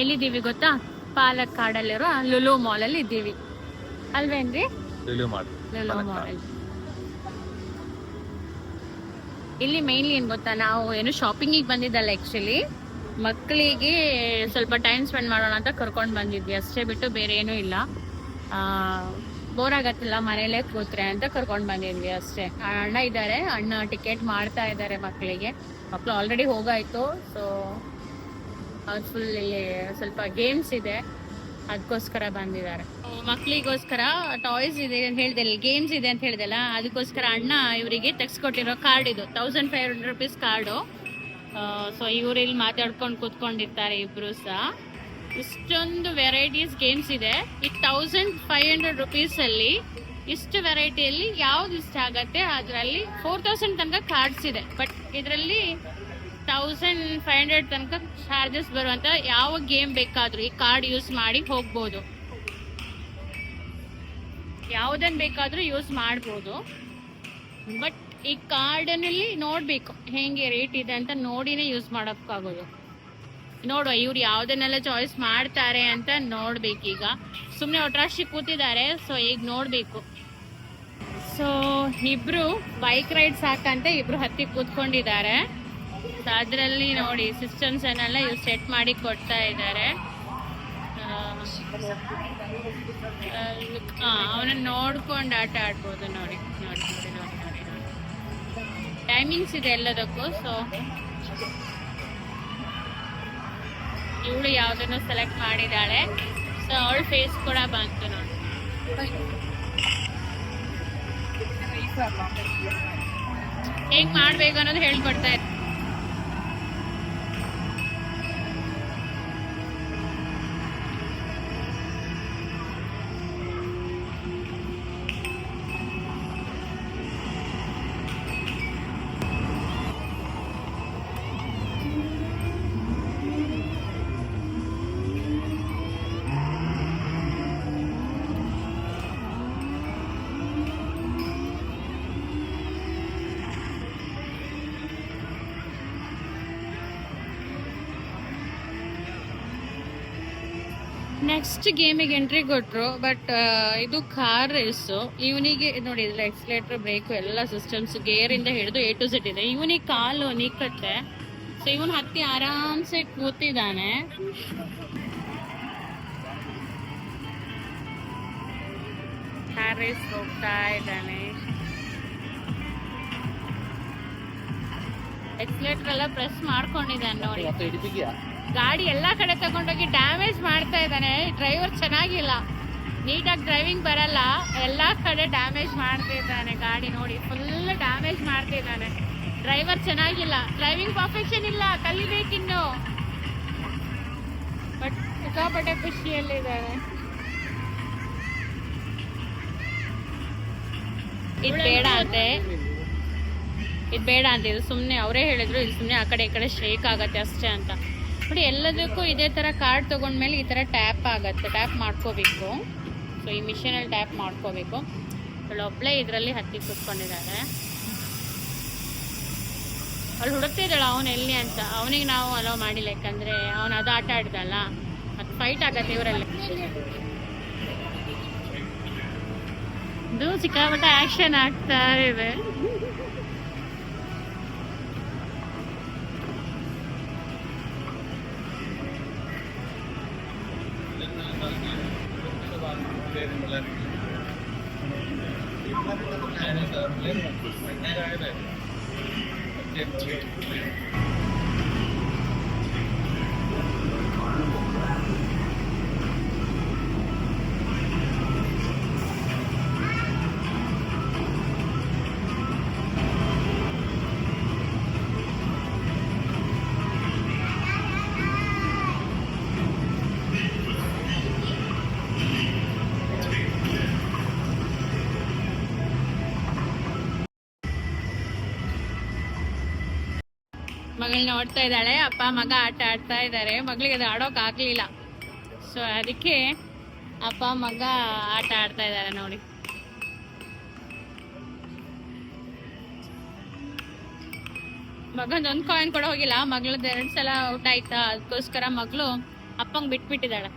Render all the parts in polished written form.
ಎಲ್ಲಿದ್ದೀವಿ ಗೊತ್ತಾ? ಪಾಲಕ್ಕಾಡಲ್ಲಿರೋ ಲುಲು ಮಾಲ್ ಅಲ್ಲಿ ಇದ್ದೀವಿ ಅಲ್ವೇನ್ರಿ? ಲುಲು ಮಾಲ್ ಇಲ್ಲಿ ಮೇನ್ಲಿ ಏನ್ ಗೊತ್ತಾ, ನಾವು ಏನು ಶಾಪಿಂಗಿಗೆ ಬಂದಿದ್ದಲ್ಲ, ಆಕ್ಚುಲಿ ಮಕ್ಕಳಿಗೆ ಸ್ವಲ್ಪ ಟೈಮ್ ಸ್ಪೆಂಡ್ ಮಾಡೋಣ ಅಂತ ಕರ್ಕೊಂಡು ಬಂದಿದ್ವಿ ಅಷ್ಟೇ, ಬಿಟ್ಟು ಬೇರೆ ಏನೂ ಇಲ್ಲ. ಬೋರ್ ಆಗತ್ತಿಲ್ಲ ಮನೇಲೆ ಕೂತ್ರೆ ಅಂತ ಕರ್ಕೊಂಡು ಬಂದಿದ್ವಿ ಅಷ್ಟೇ. ಅಣ್ಣ ಇದ್ದಾರೆ, ಅಣ್ಣ ಟಿಕೆಟ್ ಮಾಡ್ತಾ ಇದ್ದಾರೆ ಮಕ್ಕಳಿಗೆ. ಮಕ್ಕಳು ಆಲ್ರೆಡಿ ಹೋಗಾಯ್ತು. ಸೊ ಅವ್ರು ಫುಲ್ ಇಲ್ಲಿ ಸ್ವಲ್ಪ ಗೇಮ್ಸ್ ಇದೆ, ಅದಕ್ಕೋಸ್ಕರ ಬಂದಿದ್ದಾರೆ. ಮಕ್ಕಳಿಗೋಸ್ಕರ ಟಾಯ್ಸ್ ಇದೆ ಅಂತ ಹೇಳ್ದೆ, ಗೇಮ್ಸ್ ಇದೆ ಅಂತ ಹೇಳ್ದಲ್ಲ, ಅದಕ್ಕೋಸ್ಕರ ಅಣ್ಣ ಇವರಿಗೆ ತೆಗ್ಸ್ಕೊಟ್ಟಿರೋ ಕಾರ್ಡ್ ಇದು 1500 rupees ಕಾರ್ಡು. ಸೊ ಇವ್ರು ಇಲ್ಲಿ ಮಾತಾಡ್ಕೊಂಡು ಕೂತ್ಕೊಂಡಿರ್ತಾರೆ ಇಬ್ರು ಸಹ. ಇಷ್ಟೊಂದು ವೆರೈಟೀಸ್ ಗೇಮ್ಸ್ ಇದೆ. ಈ 1500 rupees ಅಲ್ಲಿ ಇಷ್ಟು ವೆರೈಟಿಯಲ್ಲಿ ಯಾವ್ದು ಇಷ್ಟ ಆಗತ್ತೆ ಅದರಲ್ಲಿ 4000 ತನಕ ಕಾರ್ಡ್ಸ್ ಇದೆ. ಬಟ್ ಇದರಲ್ಲಿ 1500 ತನಕ ಚಾರ್ಜಸ್ ಬರುವಂತ ಯಾವ ಗೇಮ್ ಬೇಕಾದ್ರೂ ಈ ಕಾರ್ಡ್ ಯೂಸ್ ಮಾಡಿ ಹೋಗ್ಬೋದು. ಯಾವುದನ್ನ ಬೇಕಾದ್ರೂ ಯೂಸ್ ಮಾಡ್ಬೋದು. ಬಟ್ ಈ ಕಾರ್ಡನಲ್ಲಿ ನೋಡ್ಬೇಕು ಹೆಂಗೆ ರೇಟ್ ಇದೆ ಅಂತ ನೋಡಿನೇ ಯೂಸ್ ಮಾಡೋಕ್ಕಾಗೋದು. ನೋಡುವ ಇವ್ರು ಯಾವ್ದನ್ನೆಲ್ಲ ಚಾಯ್ಸ್ ಮಾಡ್ತಾರೆ ಅಂತ ನೋಡ್ಬೇಕೀಗ. ಸುಮ್ಮನೆ ಒಟ್ರಾಶಿ ಕೂತಿದ್ದಾರೆ, ಸೊ ಈಗ ನೋಡ್ಬೇಕು. ಸೊ ಇಬ್ರು ಬೈಕ್ ರೈಡ್ ಸಾಕಂತ ಇಬ್ರು ಹತ್ತಿ ಕೂತ್ಕೊಂಡಿದ್ದಾರೆ. ಅದರಲ್ಲಿ ನೋಡಿ ಸಿಸ್ಟಮ್ಸ್ ಅನ್ನೆಲ್ಲ ಇವ್ರು ಸೆಟ್ ಮಾಡಿ ಕೊಡ್ತಾ ಇದ್ದಾರೆ. ಅವನನ್ನ ನೋಡ್ಕೊಂಡು ಆಟ ಆಡ್ಬೋದು. ನೋಡಿ ನೋಡಿ ನೋಡಿ ನೋಡಿ ನೋಡಿ ನೋಡಿ ಟೈಮಿಂಗ್ಸ್ ಇದೆ ಎಲ್ಲದಕ್ಕೂ. ಸೊ ಇವಳು ಯಾವ್ದನ್ನು ಸೆಲೆಕ್ಟ್ ಮಾಡಿದಾಳೆ. ಸೊ ಅವಳ ಫೇಸ್ ಕೂಡ ಬಂತು ನೋಡಿ. ಹೆಂಗ್ ಮಾಡ್ಬೇಕು ಅನ್ನೋದು ಹೇಳ್ಕೊಡ್ತಾ ಇದ್ದಾರೆ. ನೆಕ್ಸ್ಟ್ ಗೇಮಿಗೆ ಎಂಟ್ರಿ ಕೊಟ್ರು. ಬಟ್ ಇದು ಕಾರ್ ರೇಸು. ಇವನಿಗೆ ನೋಡಿ ಇದ್ರ ಎಕ್ಸ್ಲೇಟರ್, ಬ್ರೇಕು ಎಲ್ಲ ಸಿಸ್ಟಮ್ಸ್, ಗೇರ್ ಇಂದ ಹಿಡಿದು A to Z ಇದೆ. ಇವನಿಗೆ ಕಾಲು ನಿಕ್ಕತ್ತೆ. ಸೊ ಇವನು ಹತ್ತಿ ಆರಾಮ್ಸೆ ಕೂತಿದ್ದಾನೆ. ಕಾರ್ ರೇಸ್ ಹೋಗ್ತಾ ಇದ್ದಾನೆ. ಎಕ್ಸ್ಲೇಟರ್ ಎಲ್ಲ ಪ್ರೆಸ್ ಮಾಡ್ಕೊಂಡಿದ್ದಾನೆ ನೋಡಿ. ಗಾಡಿ ಎಲ್ಲಾ ಕಡೆ ತಗೊಂಡೋಗಿ ಡ್ಯಾಮೇಜ್ ಮಾಡ್ತಾ ಇದ್ದಾನೆ. ಡ್ರೈವರ್ ಚೆನ್ನಾಗಿಲ್ಲ, ನೀಟಾಗಿ ಡ್ರೈವಿಂಗ್ ಬರಲ್ಲ, ಎಲ್ಲಾ ಕಡೆ ಡ್ಯಾಮೇಜ್ ಮಾಡ್ತಾ ಇದ್ದಾನೆ. ಗಾಡಿ ನೋಡಿ ಫುಲ್ ಡ್ಯಾಮೇಜ್ ಮಾಡ್ತಾ ಇದ್ದಾನೆ. ಡ್ರೈವರ್ ಚೆನ್ನಾಗಿಲ್ಲ, ಡ್ರೈವಿಂಗ್ ಪರ್ಫೆಕ್ಷನ್ ಇಲ್ಲ, ಕಲಿಬೇಕಿನ್ನು. ಬಟ್ ಸಿಕ್ಕಾಪಟ್ಟೆ ಖುಷಿಯಲ್ಲಿದ್ದಾರೆ. ಇದು ಬೇಡ ಅಂತೆ, ಇದು ಬೇಡ ಅಂತ. ಇದು ಸುಮ್ಮನೆ ಅವರೇ ಹೇಳಿದ್ರು, ಇದು ಸುಮ್ಮನೆ ಆ ಕಡೆ ಈ ಕಡೆ ಶೇಕ್ ಆಗತ್ತೆ ಅಷ್ಟೇ ಅಂತ. ನೋಡಿ ಎಲ್ಲದಕ್ಕೂ ಇದೇ ಥರ ಕಾರ್ಡ್ ತೊಗೊಂಡ್ಮೇಲೆ ಈ ಥರ ಟ್ಯಾಪ್ ಆಗುತ್ತೆ, ಟ್ಯಾಪ್ ಮಾಡ್ಕೋಬೇಕು. ಸೊ ಈ ಮಿಷಿನಲ್ಲಿ ಟ್ಯಾಪ್ ಮಾಡ್ಕೋಬೇಕು. ಒಬ್ಬಳೇ ಇದರಲ್ಲಿ ಹತ್ತಿ ಕೂತ್ಕೊಂಡಿದ್ದಾರೆ. ಅವಳು ಹುಡುಕ್ತಿದ್ದಾಳೆ ಅವನು ಎಲ್ಲಿ ಅಂತ. ಅವನಿಗೆ ನಾವು ಅಲೋ ಮಾಡಿಲ್ಲ, ಯಾಕಂದರೆ ಅವನು ಅದು ಆಟ ಆಡ್ದಲ್ಲ, ಮತ್ತು ಫೈಟ್ ಆಗತ್ತೆ ಇವರಲ್ಲಿ. ಇದು ಸಿಕ್ಕಾಪಟ್ಟೆ ಆ್ಯಕ್ಷನ್ ಆಗ್ತಾ ಇದೆ. ಮಗಳನ್ನ ನೋಡ್ತಾ ಇದ್ದಾಳೆ. ಅಪ್ಪ ಮಗ ಆಟ ಆಡ್ತಾ ಇದ್ದಾರೆ. ಮಗಳಿಗೆ ಅದು ಆಡೋಕೆ ಆಗ್ಲಿಲ್ಲ. ಸೊ ಅದಕ್ಕೆ ಅಪ್ಪ ಮಗ ಆಟ ಆಡ್ತಾ ಇದ್ದಾರೆ ನೋಡಿ. ಮಗಂದು ಒಂದು ಕಾಯಿನ್ ಕೂಡ ಹೋಗಿಲ್ಲ. ಮಗಳದ್ದು 2 ಸಲ ಔಟ್ ಆಯ್ತಾ, ಅದಕ್ಕೋಸ್ಕರ ಮಗಳು ಅಪ್ಪಂಗ್ ಬಿಟ್ಬಿಟ್ಟಿದ್ದಾಳೆ.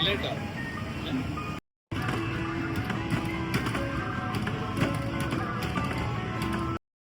Later.